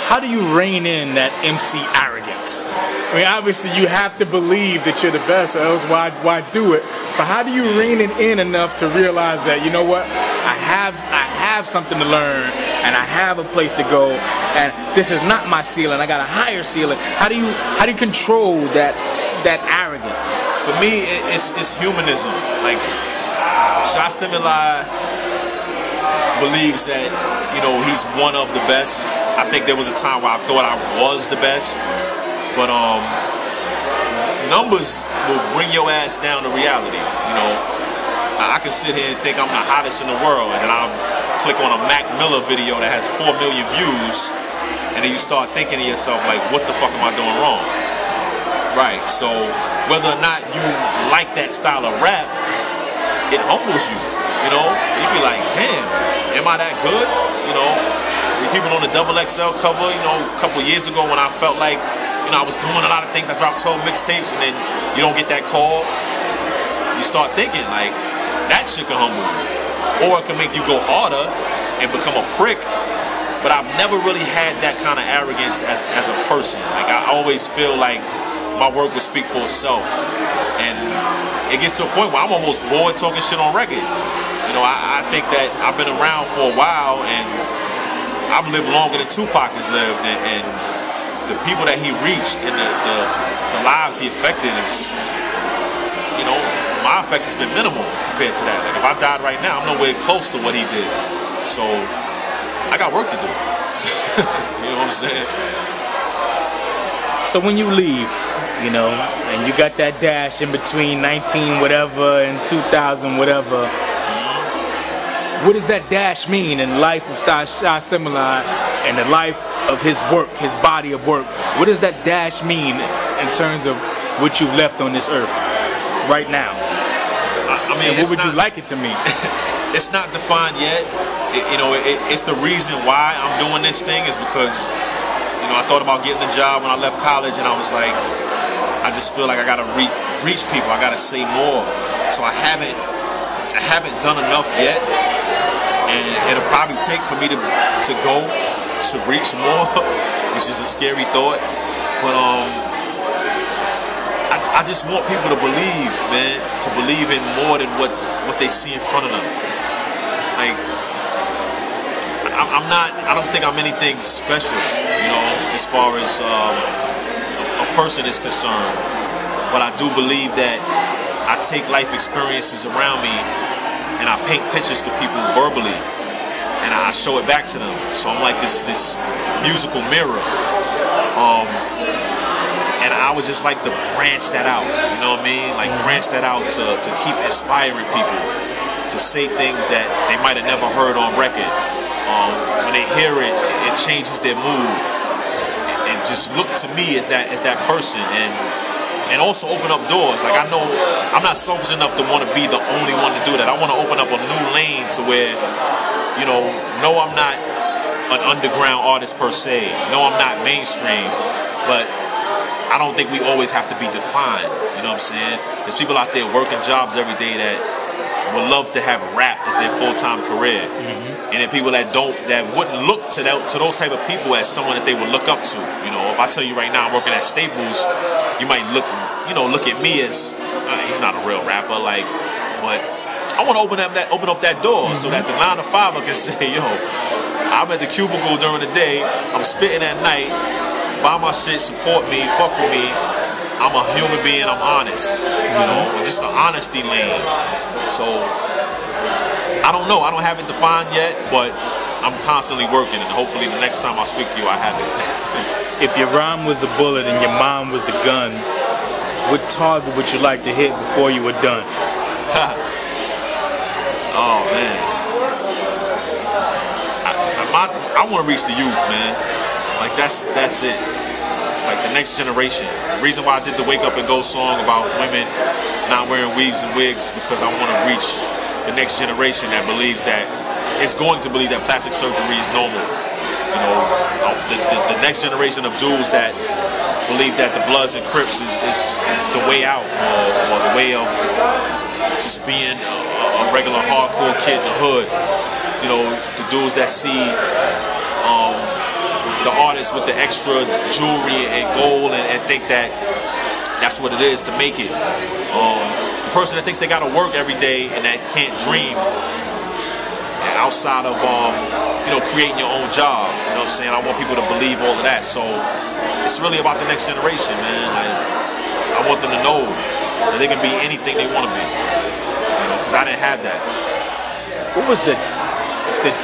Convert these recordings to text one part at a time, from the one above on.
how do you rein in that MC arrogance? I mean, obviously you have to believe that you're the best, or else why do it? But how do you rein it in enough to realize that, you know what, I have something to learn, and I have a place to go, and this is not my ceiling, I got a higher ceiling. How do you control that arrogance? For me, it's humanism. Like, Sha Stimuli believes that, you know, he's one of the best. I think there was a time where I thought I was the best, but numbers will bring your ass down to reality. You know, I can sit here and think I'm the hottest in the world, and then I'll click on a Mac Miller video that has 4 million views, and then you start thinking to yourself, like, what the fuck am I doing wrong? Right, so whether or not you like that style of rap, it humbles you, you know? You be like, damn, am I that good? You know, the people on the XXL cover, you know, a couple years ago when I felt like, you know, I was doing a lot of things, I dropped 12 mixtapes, and then you don't get that call, you start thinking, like, that shit can humble you. Or it can make you go harder and become a prick. But I've never really had that kind of arrogance as a person. Like, I always feel like my work would speak for itself. And it gets to a point where I'm almost bored talking shit on record. You know, I think that I've been around for a while, and I've lived longer than Tupac has lived, and the people that he reached and the lives he affected is, you know, my effect has been minimal compared to that. Like, if I died right now, I'm nowhere close to what he did. So I got work to do. You know what I'm saying? So when you leave, you know, and you got that dash in between 19 whatever and 2000 whatever, what does that dash mean in the life of Sha Stimuli and the life of his work, his body of work? What does that dash mean in terms of what you left on this earth right now? I mean, and what would you like it to mean? It's not defined yet. You know, it's the reason why I'm doing this thing is because, you know, I thought about getting a job when I left college, and I was like, I just feel like I gotta reach people. I gotta say more. So I haven't done enough yet, and it'll probably take for me to go to reach more, which is a scary thought. But I just want people to believe, man, to believe in more than what they see in front of them. Like, I don't think I'm anything special, you know, as far as a person is concerned. But I do believe that I take life experiences around me and I paint pictures for people verbally, and I show it back to them. So I'm like this musical mirror. And I would just like to branch that out, you know what I mean? Like, branch that out to keep inspiring people to say things that they might have never heard on record. When they hear it, it changes their mood. And just look to me as that person, and also open up doors. Like, I know I'm not selfish enough to want to be the only one to do that. I want to open up a new lane to where, you know, no, I'm not an underground artist per se. No, I'm not mainstream, but I don't think we always have to be defined, you know what I'm saying? There's people out there working jobs every day that would love to have rap as their full-time career. And then people that wouldn't look to those type of people as someone that they would look up to. You know, if I tell you right now I'm working at Staples, you might look at me as, he's not a real rapper, like, but I want to open up that door so that the 9 to 5 can say, yo, I'm at the cubicle during the day, I'm spitting at night, buy my shit, support me, fuck with me. I'm a human being, I'm honest. You know, just the honesty lane. So, I don't know, I don't have it defined yet, but I'm constantly working, and hopefully the next time I speak to you, I have it. If your rhyme was the bullet and your mind was the gun, what target would you like to hit before you were done? Oh, man. I want to reach the youth, man. Like, that's it. Like, the next generation. The reason why I did the Wake Up and Go song about women not wearing weaves and wigs, because I want to reach the next generation that believes that, is going to believe that plastic surgery is normal. You know, the next generation of dudes that believe that the Bloods and Crips is the way out, or the way of just being a regular hardcore kid in the hood. You know, the dudes that see the artist with the extra jewelry and gold and think that that's what it is to make it. The person that thinks they gotta work every day and that can't dream outside of creating your own job. You know what I'm saying? I want people to believe all of that. So it's really about the next generation, man. Like, I want them to know that they can be anything they want to be. Because I didn't have that. What was the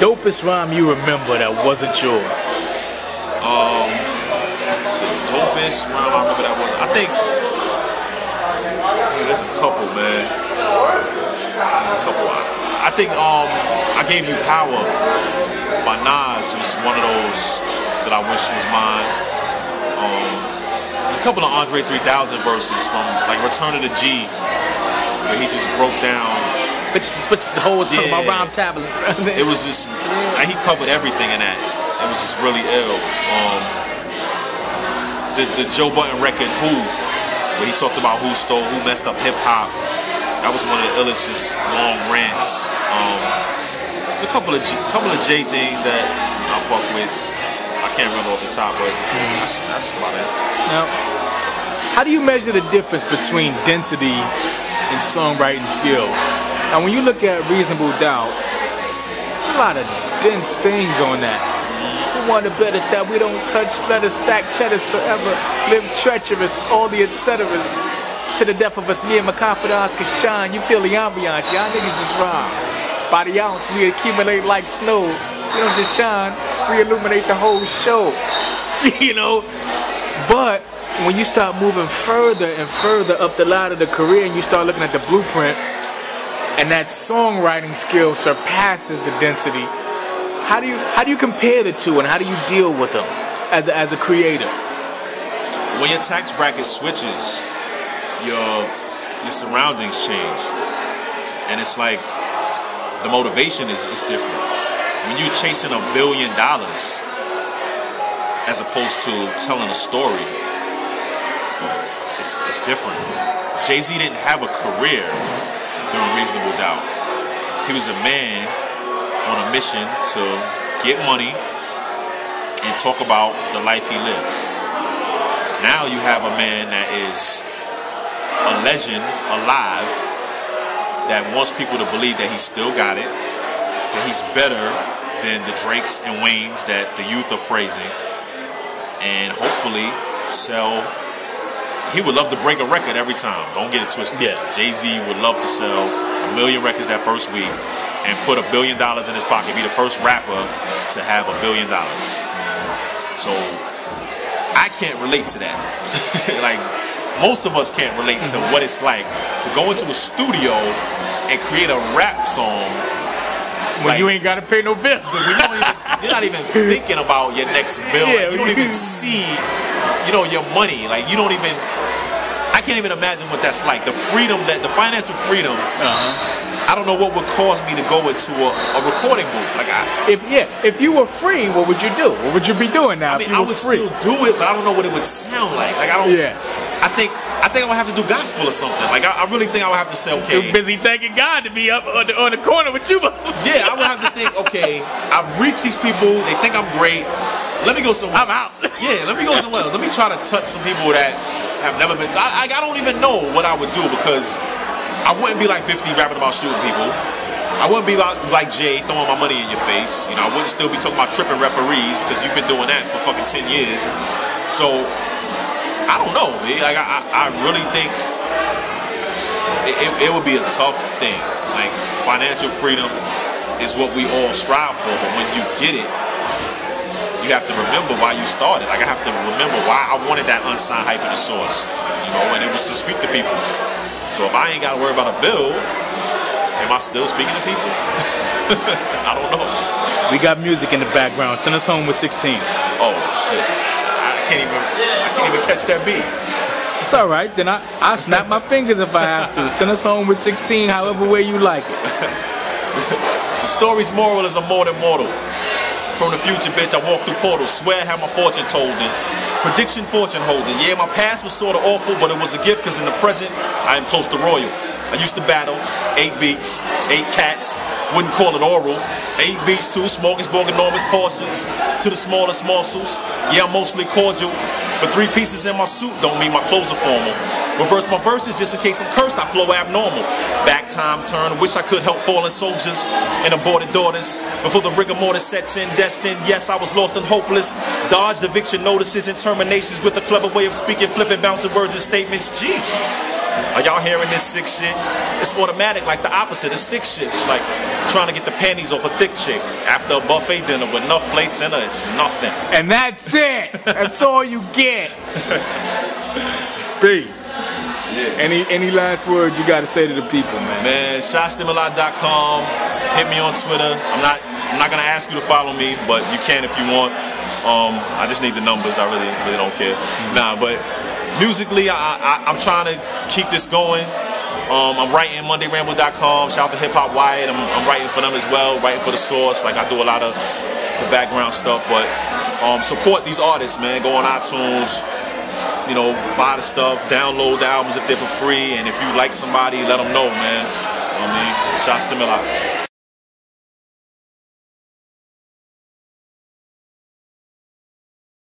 dopest rhyme you remember that wasn't yours? The dopest rhyme I remember that wasn't. I think there's a couple, man. I think I Gave You Power by Nas was one of those that I wish was mine. There's a couple of Andre 3000 verses from like Return of the G, where he just broke down. Switches the whole talking about rhyme tablet. It was just, he covered everything in that. It was just really ill. The Joe Budden record, Who, where he talked about who messed up hip hop. That was one of the illest, just long rants. There's a couple of J things that I fuck with. I can't remember off the top, but that's about it. Now, how do you measure the difference between density and songwriting skills? Now, when you look at Reasonable Doubt, there's a lot of dense things on that. We want the betters that we don't touch, let us stack cheddars forever, live treacherous, all the etceteras. To the death of us, me and my confidants can shine. You feel the ambiance, y'all niggas just rhyme. By the ounce, we accumulate like snow. We don't just shine, we illuminate the whole show. You know? But when you start moving further and further up the ladder of the career and you start looking at the blueprint, and that songwriting skill surpasses the density, how do you compare the two and how do you deal with them as a creator? When your tax bracket switches, your surroundings change, and it's like the motivation is different. When you're chasing $1 billion as opposed to telling a story, it's different. Jay-Z didn't have a career during Reasonable Doubt. He was a man on a mission to get money and talk about the life he lived. Now you have a man that is a legend, alive, that wants people to believe that he still got it, that he's better than the Drakes and Waynes that the youth are praising, and hopefully sell. He would love to break a record every time. Don't get it twisted. Yeah. Jay-Z would love to sell 1 million records that first week and put $1 billion in his pocket. Be the first rapper to have $1 billion. So I can't relate to that. Like, most of us can't relate to what it's like to go into a studio and create a rap song when you ain't gotta pay no bill. You're not even thinking about your next bill. Yeah, like, you don't even see, your money. Like, you don't even. I can't even imagine what that's like. The freedom, the financial freedom. I don't know what would cause me to go into a recording booth. Like, if you were free, what would you do? What would you be doing now? I mean, I would still do it, but I don't know what it would sound like. Like, I don't. Yeah. I think I would have to do gospel or something. Like, I really think I would have to say, okay. Too busy thanking God to be up on the corner with you. Yeah, I would have to think, okay, I've reached these people. They think I'm great. Let me go somewhere. I'm out. Yeah, let me go somewhere else. Let me try to touch some people that have never been. I don't even know what I would do, because I wouldn't be like 50 rapping about shooting people. I wouldn't be like Jay throwing my money in your face. I wouldn't still be talking about tripping referees, because you've been doing that for fucking 10 years. So I don't know, man. Like, I really think it would be a tough thing. Like, financial freedom is what we all strive for, but when you get it, you have to remember why you started. Like, I have to remember why I wanted that unsigned hype in the source, and it was to speak to people. So if I ain't got to worry about a bill, am I still speaking to people? I don't know. We got music in the background. Send us home with 16. Oh shit! I can't even catch that beat. It's all right. Then I snap my fingers if I have to. Send us home with 16, however way you like it. The story's moral is I'm more than mortal. From the future, bitch, I walk through portals. Swear I had my fortune told in. Prediction fortune holding. Yeah, my past was sort of awful, but it was a gift, because in the present, I am close to royal. I used to battle 8 beats, 8 cats, wouldn't call it oral. 8 beats too, smorgasbord enormous portions to the smallest morsels. Yeah, I'm mostly cordial, but 3 pieces in my suit don't mean my clothes are formal. Reverse my verses just in case I'm cursed, I flow abnormal. Back time turn, wish I could help fallen soldiers and aborted daughters before the rigor mortis sets in. Destined, yes, I was lost and hopeless. Dodged eviction notices and terminations with a clever way of speaking, flipping, bouncing words and statements. Jeez. Are y'all hearing this sick shit? It's automatic, like the opposite of stick shifts. Like trying to get the panties off a thick chick after a buffet dinner with enough plates in her. It's nothing. And that's it. That's all you get. Peace. Yeah. Any last words you got to say to the people, man? Man, Sha Stimuli.com. Hit me on Twitter. I'm not gonna ask you to follow me, but you can if you want. I just need the numbers. I really don't care. Nah, but musically, I'm trying to keep this going. I'm writing MondayRamble.com. Shout out to Hip Hop Wyatt. I'm writing for them as well, writing for The Source. Like I do a lot of the background stuff, but support these artists, man. Go on iTunes, you know, buy the stuff, download the albums if they're for free, and if you like somebody, let them know, man. I mean, Sha Stimuli.